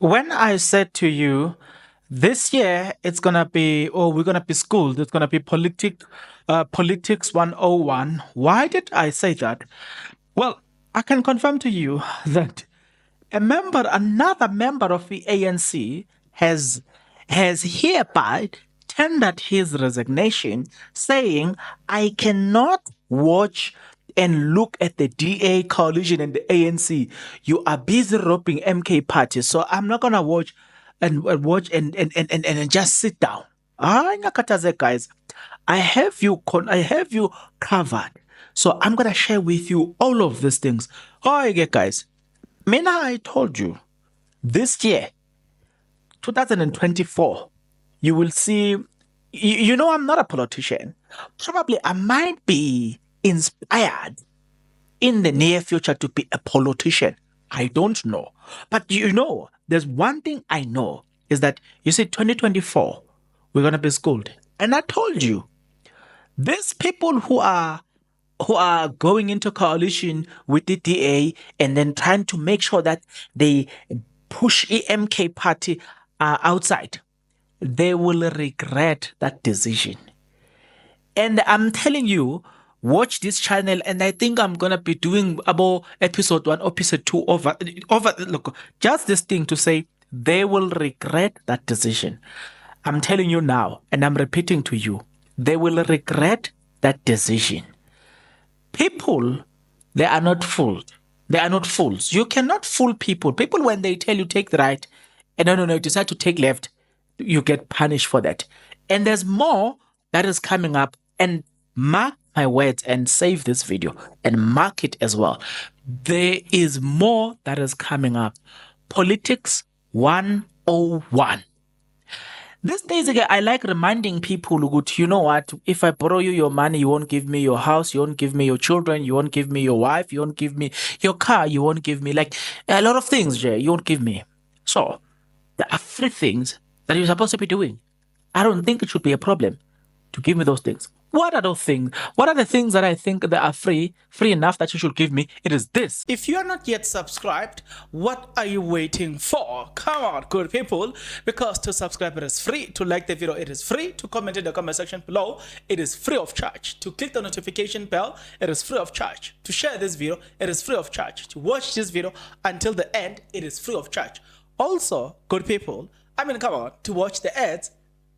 When I said to you, this year it's gonna be, or we're gonna be schooled, it's gonna be politics 101. Why did I say that? Well, I can confirm to you that another member of the ANC has hereby tendered his resignation, saying, I cannot watch and look at the DA coalition and the ANC. You are busy roping MK parties, so I'm not gonna watch and just sit down. Ah, Nyakataze guys, I have you covered. So I'm gonna share with you all of these things. Oh, yeah, guys. Mina, I told you this year, 2024, you will see. You know, I'm not a politician. Probably I might be inspired in the near future to be a politician. I don't know. But you know, there's one thing I know is that you see, 2024, we're going to be schooled. And I told you, these people who are going into coalition with the DA and then trying to make sure that they push EMK party outside, they will regret that decision. And I'm telling you, watch this channel, and I think I'm gonna be doing about episode 1, episode 2 over. Look, just this thing to say they will regret that decision. I'm telling you now, and I'm repeating to you, they will regret that decision. People, they are not fooled. They are not fools. You cannot fool people. People, when they tell you take the right, and no, you decide to take left, you get punished for that. And there's more that is coming up. And mark my words and save this video and mark it as well. There is more that is coming up. Politics 101. These days, again, I like reminding people, you know what? If I borrow you your money, you won't give me your house, you won't give me your children, you won't give me your wife, you won't give me your car, you won't give me like a lot of things, Jay, you won't give me. So, there are 3 things that you're supposed to be doing. I don't think it should be a problem to give me those things. What are those things? What are the things that I think that are free enough that you should give me? It is this. If you are not yet subscribed, what are you waiting for? Come on, good people. Because to subscribe, it is free. To like the video, it is free. To comment in the comment section below, it is free of charge. To click the notification bell, it is free of charge. To share this video, it is free of charge. To watch this video until the end, it is free of charge. Also, good people, come on, to watch the ads,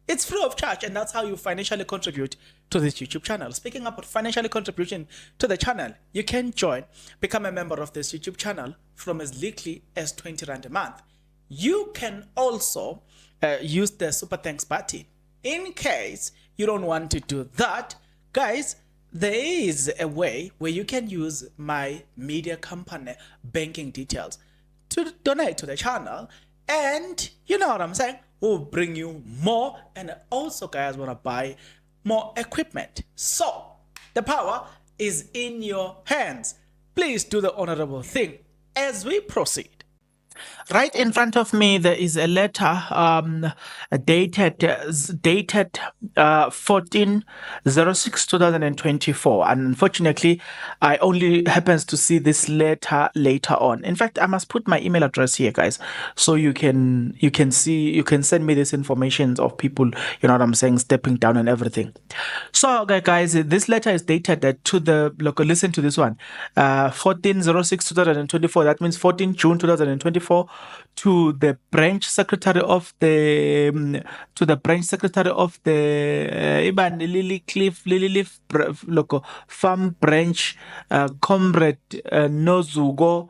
it's free of charge, and that's how you financially contribute to this YouTube channel. Speaking about financially contribution to the channel, you can become a member of this YouTube channel from as little as 20 Rand a month. You can also use the Super Thanks button. In case you don't want to do that, guys, there is a way where you can use my media company banking details to donate to the channel, and you know what I'm saying, we'll bring you more, and also guys want to buy more equipment. So the power is in your hands. Please do the honorable thing as we proceed. Right in front of me, there is a letter dated 14/06/2024. And unfortunately, I only happens to see this letter later on. In fact, I must put my email address here, guys, so you can send me this information of people, you know what I'm saying, stepping down and everything. So, guys, this letter is dated to the local. Listen to this one, 14/06/2024. That means 14 June 2024. To the branch secretary of the Lily Leaf local farm branch, comrade Nozugo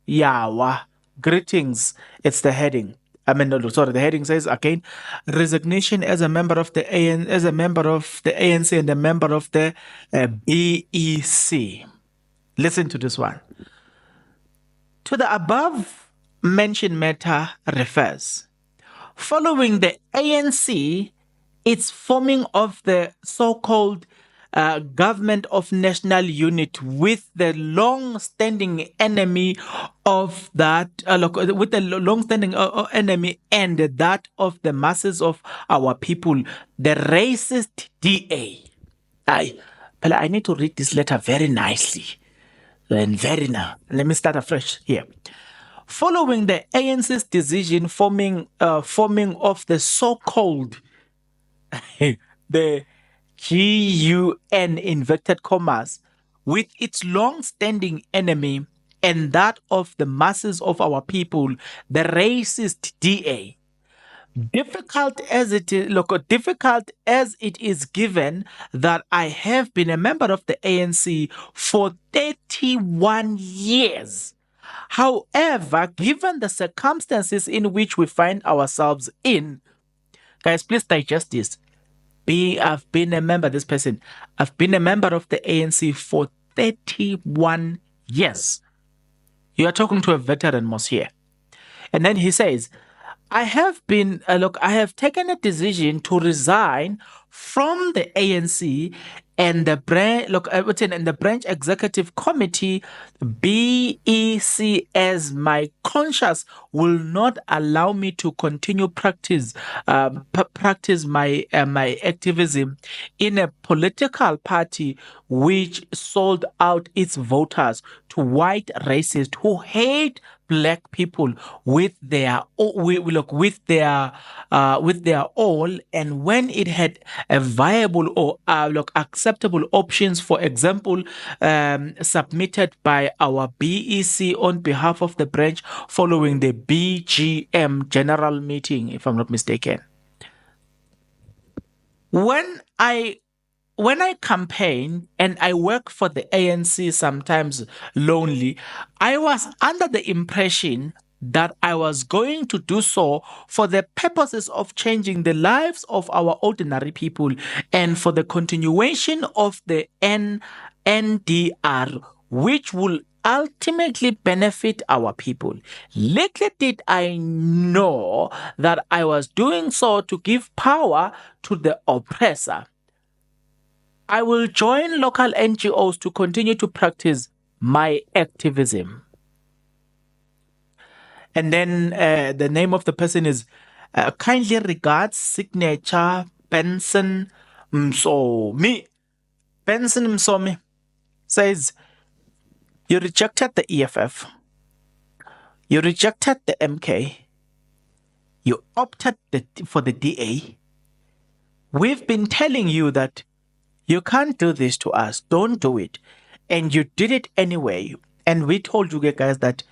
Yawa. Greetings. It's the heading. The heading says again, resignation as a member of the ANC and a member of the BEC. Listen to this one. To the above mentioned matter refers. Following the ANC, its forming of the so-called Government of National Unity with the long-standing enemy of that, enemy and that of the masses of our people, the racist DA. I need to read this letter very nicely and very now. Let me start afresh here. following the ANC's decision forming of the so-called the GUN inverted commas with its long-standing enemy and that of the masses of our people, the racist DA. Difficult as it is given that I have been a member of the ANC for 31 years. However, given the circumstances in which we find ourselves in, guys, please digest this. I've been a member, this person, I've been a member of the ANC for 31 years. You are talking to a veteran, Monsieur. And then he says, I have taken a decision to resign from the ANC and the branch executive committee BEC as my conscience will not allow me to continue practice my activism in a political party which sold out its voters to white racists who hate black people with their with their all, and when it had a viable or acceptable options, for example, submitted by our BEC on behalf of the branch following the BGM general meeting, if I'm not mistaken. When I when I campaign and I work for the ANC, sometimes lonely, I was under the impression that I was going to do so for the purposes of changing the lives of our ordinary people and for the continuation of the NDR, which will ultimately benefit our people. Little did I know that I was doing so to give power to the oppressor. I will join local NGOs to continue to practice my activism. And then the name of the person is kindly regards signature Benson Msomi. Benson Msomi says, you rejected the EFF. You rejected the MK. You opted for the DA. We've been telling you that you can't do this to us. Don't do it. And you did it anyway. And we told you guys that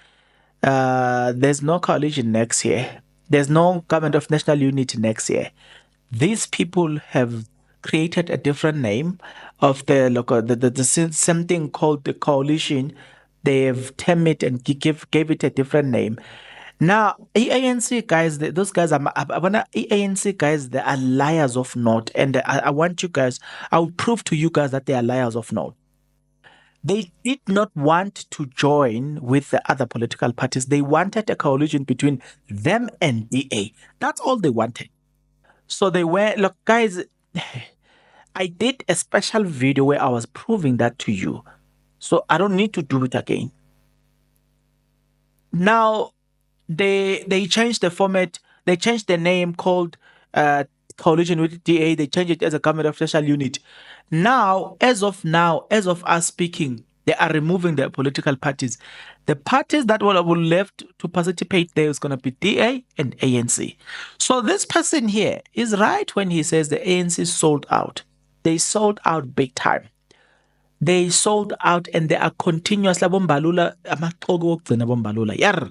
there's no coalition next year. There's no government of national unity next year. These people have created a different name of the local, something called the coalition. They have termed it and gave it a different name. Now, ANC guys, those guys are, I wanna, ANC guys, they are liars of note. And I want you guys, I'll prove to you guys that they are liars of note. They did not want to join with the other political parties. They wanted a coalition between them and DA. That's all they wanted. So they were, look, guys, I did a special video where I was proving that to you. So I don't need to do it again. Now, they changed the format. They changed the name called coalition with DA. They changed it as a government of national unit. Now, as of us speaking, they are removing the political parties. The parties that will left to participate there is going to be DA and ANC. So this person here is right when he says the ANC sold out. They sold out big time. They sold out and they are continuously bombalula. Yar.